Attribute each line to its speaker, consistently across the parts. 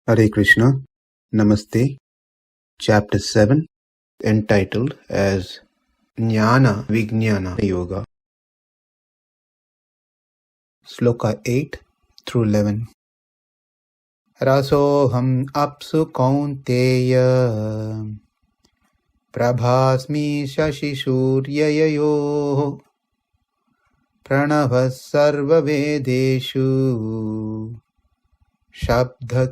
Speaker 1: Hare Krishna, Namaste, Chapter 7, entitled as Jnana Vijnana Yoga. Sloka 8 through 11. Raso apsu kaunteya prabhāsmi śaśi-sūryayoḥ praṇavaḥ sarva-vedeṣu śabdaḥ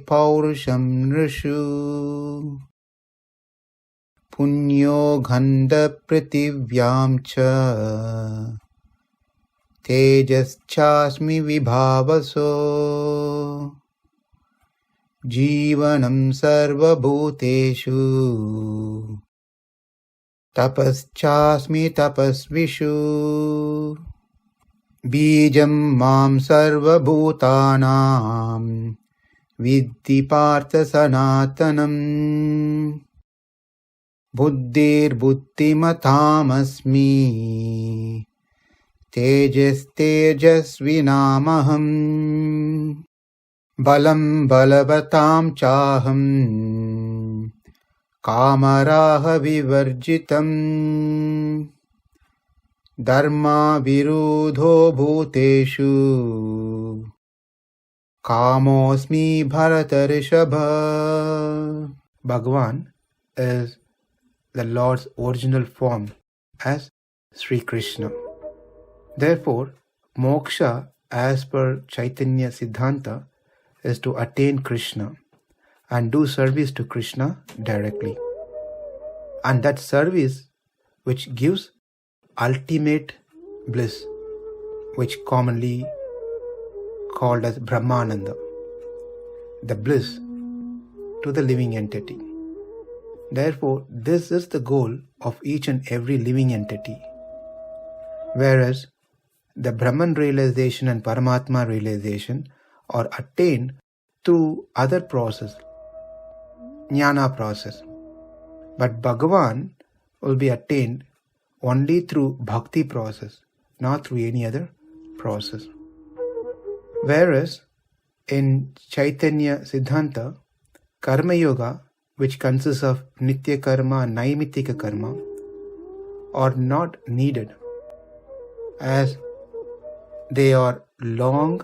Speaker 1: pauruṣaṁ nṛṣu puṇyo gandhaḥ pṛthivyāṁ tejaś cāsmi vibhāvasau jīvanaṁ sarva-bhūteṣu tapasviṣu bījaṁ sarva-bhūtānāṁ viddhi sanatanam buddhir-buddhimatāmasmi tejasvinamaham balam balavatam chaham kamaraha vivarjitam dharma virudho bhūteṣu kāmosmi bharatarṣabha. Bhagavan is the Lord's original form as Sri Krishna. Therefore, moksha as per Chaitanya Siddhanta is to attain Krishna and do service to Krishna directly. And that service which gives ultimate bliss, which commonly called as Brahmananda, the bliss to the living entity. Therefore, this is the goal of each and every living entity. Whereas the Brahman realization and Paramatma realization are attained through other process, jnana process. But Bhagavan will be attained only through bhakti process, not through any other process. Whereas in Chaitanya Siddhanta, Karma Yoga, which consists of Nitya Karma and Naimitika Karma, are not needed, as they are long,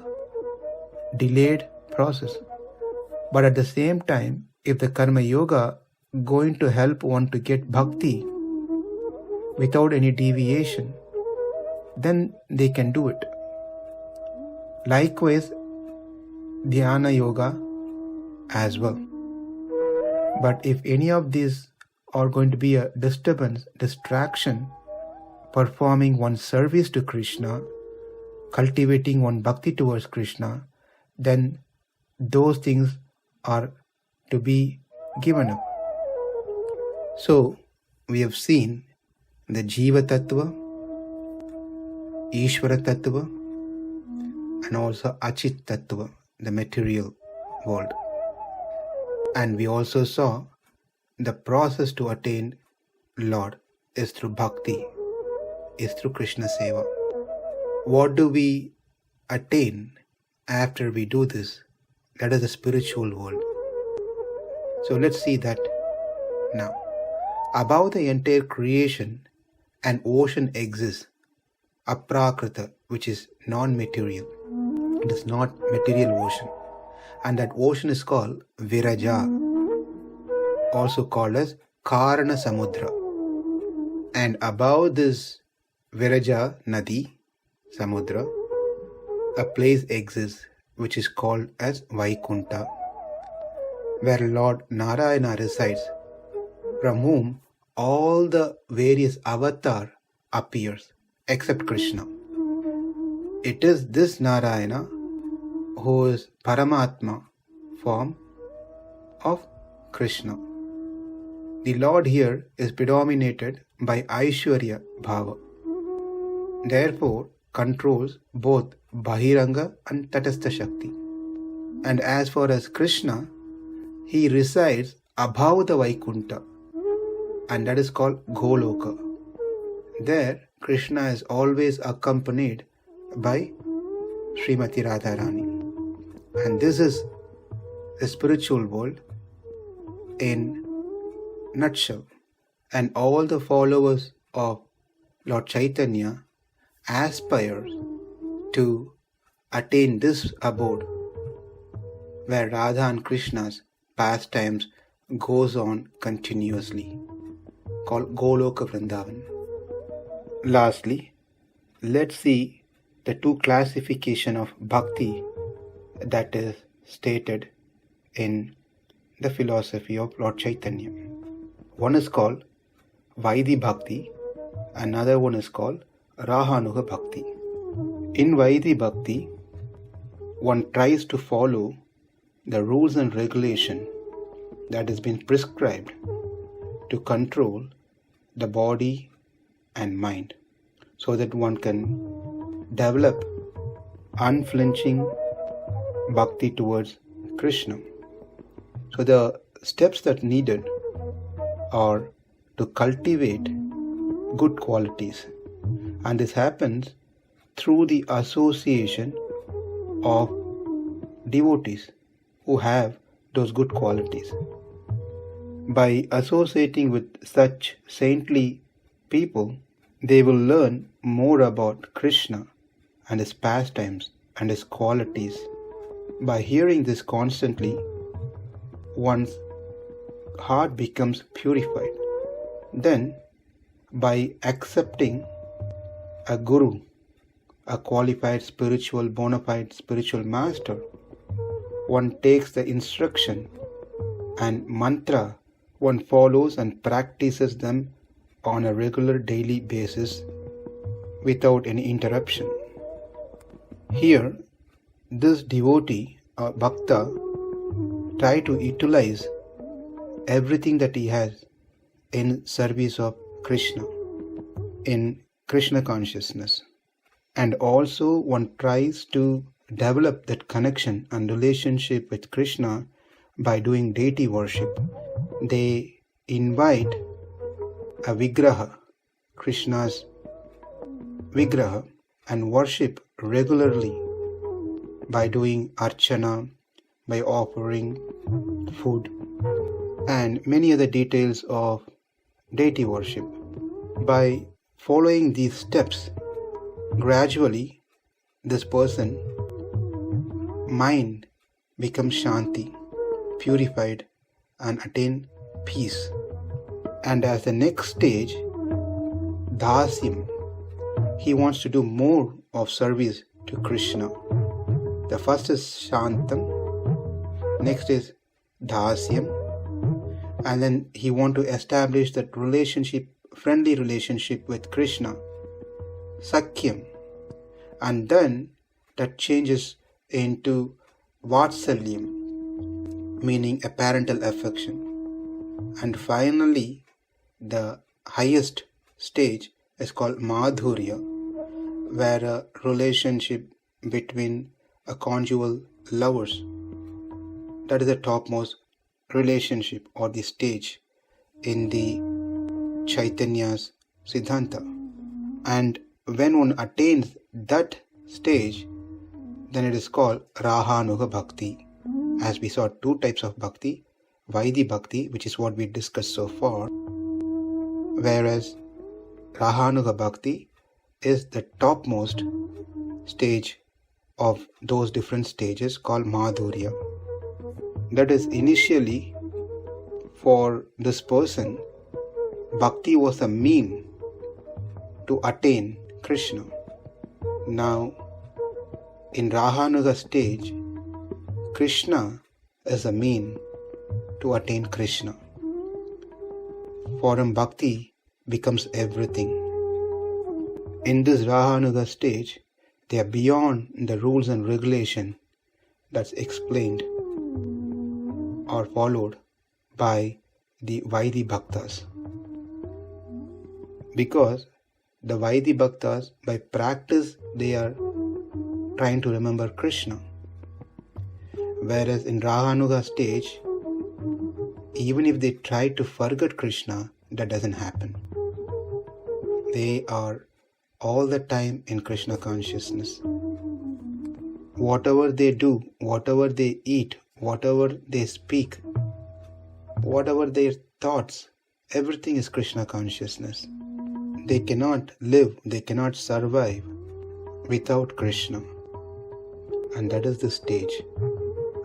Speaker 1: delayed process. But at the same time, if the Karma Yoga going to help one to get bhakti without any deviation, then they can do it. Likewise, Dhyana Yoga as well. But if any of these are going to be a disturbance, distraction, performing one's service to Krishna, cultivating one bhakti towards Krishna, then those things are to be given up. So, we have seen the Jiva Tattva, Ishvara Tattva, and also Achit Tattva, the material world. And we also saw the process to attain Lord is through bhakti, is through Krishna Seva. What do we attain after we do this? That is the spiritual world. So let's see that now. Above the entire creation, an ocean exists, aprakrita, which is non-material. It is not material ocean. And that ocean is called Viraja, also called as Karana Samudra. And above this Viraja Nadi, Samudra, a place exists which is called as Vaikunta, where Lord Narayana resides, from whom all the various avatar appears except Krishna. It is this Narayana who is Paramatma form of Krishna. The Lord here is predominated by Aishwarya Bhava. Therefore, controls both Bahiranga and Tatastha Shakti. And as far as Krishna, he resides above the Vaikunta, and that is called Goloka. There, Krishna is always accompanied by Srimati Radharani. And this is the spiritual world in nutshell. And all the followers of Lord Chaitanya aspire to attain this abode where Radha and Krishna's pastimes goes on continuously, called Goloka Vrindavan. Lastly, let's see the two classification of bhakti that is stated in the philosophy of Lord Chaitanya. One is called Vaidhi Bhakti, another one is called Rahanuga Bhakti. In Vaidhi Bhakti, one tries to follow the rules and regulation that has been prescribed to control the body and mind, so that one can develop unflinching bhakti towards Krishna. So the steps that needed are to cultivate good qualities, and this happens through the association of devotees who have those good qualities. By associating with such saintly people, they will learn more about Krishna and his pastimes and his qualities. By hearing this constantly, one's heart becomes purified. Then, by accepting a guru, a qualified spiritual, bona fide spiritual master, one takes the instruction and mantra, one follows and practices them on a regular daily basis without any interruption. Here, this devotee or bhakta try to utilize everything that he has in service of Krishna, in Krishna consciousness. And also one tries to develop that connection and relationship with Krishna by doing deity worship. They invite a vigraha, Krishna's vigraha, and worship regularly by doing archana, by offering food, and many other details of deity worship. By following these steps, gradually this person mind becomes shanti, purified, and attain peace. And as the next stage, dasyam, he wants to do more of service to Krishna. The first is shantam, next is dasyam, and then he wants to establish that relationship, friendly relationship with Krishna, sakyam, and then that changes into vatsalyam, meaning a parental affection. And finally, the highest stage is called madhurya, where a relationship between a conjugal lovers, that is the topmost relationship or the stage in the Chaitanya's Siddhanta. And when one attains that stage, then it is called Rahanuga Bhakti. As we saw two types of bhakti, Vaidhi Bhakti, which is what we discussed so far, whereas Rahanuga Bhakti is the topmost stage of those different stages called Madhurya. That is, initially for this person, bhakti was a mean to attain Krishna. Now, in Rahanuga stage, Krishna is a mean to attain Krishna. For him, bhakti becomes everything. In this Rahanuga stage, they are beyond the rules and regulation that's explained or followed by the Vaidhi Bhaktas. Because the Vaidhi Bhaktas, by practice, they are trying to remember Krishna. Whereas in Rahanuga stage, even if they try to forget Krishna, that doesn't happen. They are all the time in Krishna consciousness. Whatever they do, whatever they eat, whatever they speak, whatever their thoughts, everything is Krishna consciousness. They cannot live, they cannot survive without Krishna. And that is the stage,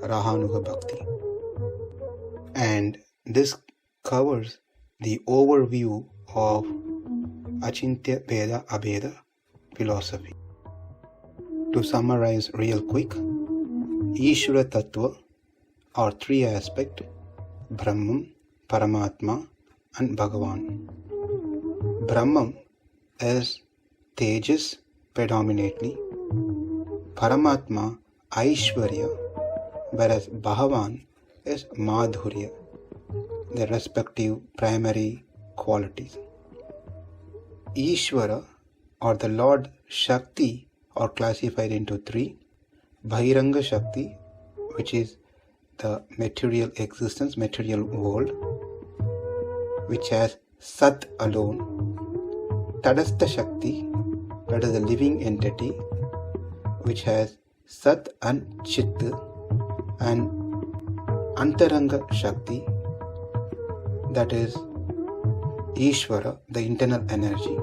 Speaker 1: Rahanuga Bhakti. And this covers the overview of Achintya Veda Abheda philosophy. To summarize real quick, Ishvara Tattva are three aspects: Brahman, Paramatma and Bhagavan. Brahman is tejaś predominantly, Paramatma Aishwarya, whereas Bhagavan is Madhurya, the respective primary qualities. Ishvara or the Lord Shakti are classified into three: Bahiranga Shakti, which is the material existence, material world, which has Sat alone; Tadastha Shakti, that is the living entity, which has Sat and Chit; and Antaranga Shakti, that is Ishvara, the internal energy,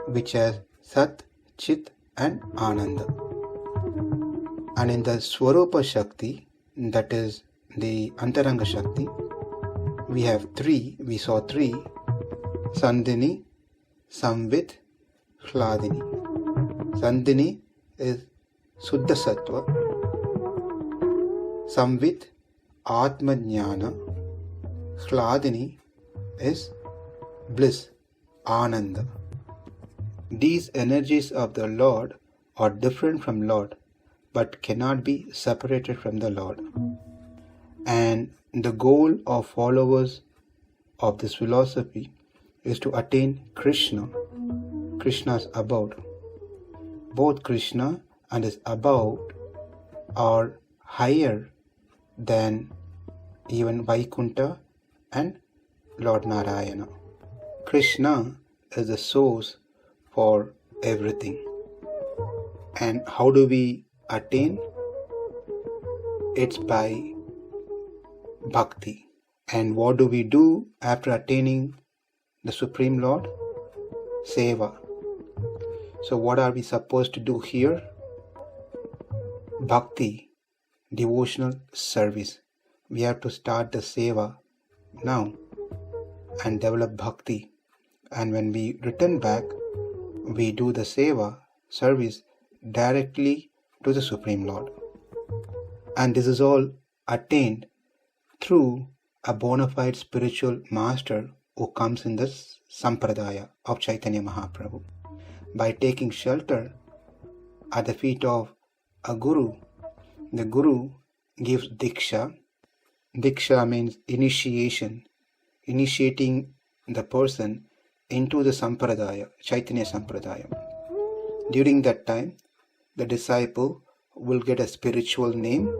Speaker 1: which has Sat, Chit and Ananda. And in the Swarupa Shakti, that is the Antaranga Shakti, we saw three: Sandhini, Samvit, Hladini. Sandhini is Suddha Sattva, Samvit, Atma Jnana, Hladini is bliss, Ananda. These energies of the Lord are different from Lord, but cannot be separated from the Lord. And the goal of followers of this philosophy is to attain Krishna, Krishna's abode. Both Krishna and his abode are higher than even Vaikuntha and Lord Narayana. Krishna is the source for everything. And how do we attain? It's by bhakti. And what do we do after attaining the Supreme Lord? Seva. So what are we supposed to do here? Bhakti, devotional service. We have to start the seva now and develop bhakti. And when we return back, we do the seva service directly to the Supreme Lord. And this is all attained through a bona fide spiritual master who comes in the sampradaya of Chaitanya Mahaprabhu. By taking shelter at the feet of a guru, the guru gives diksha. Diksha means initiation, initiating the person into the sampradaya, Chaitanya Sampradaya. During that time, the disciple will get a spiritual name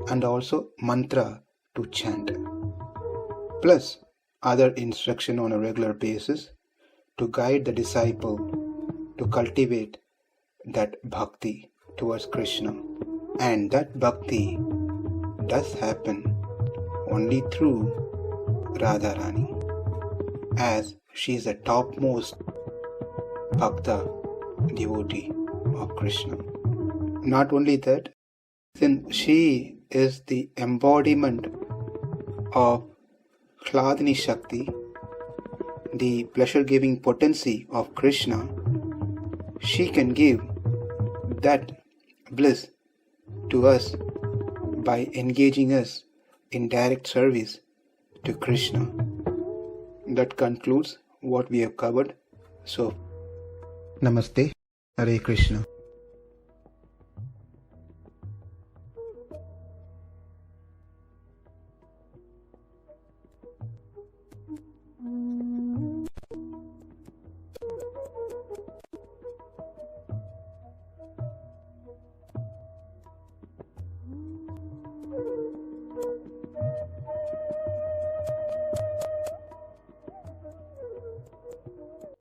Speaker 1: and also mantra to chant, plus other instruction on a regular basis to guide the disciple to cultivate that bhakti towards Krishna. And that bhakti does happen only through Radharani, as she is the topmost bhakta devotee of Krishna. Not only that, since she is the embodiment of Hladini Shakti, the pleasure-giving potency of Krishna, she can give that bliss to us by engaging us in direct service to Krishna. That concludes what we have covered. So, Namaste, Hare Krishna.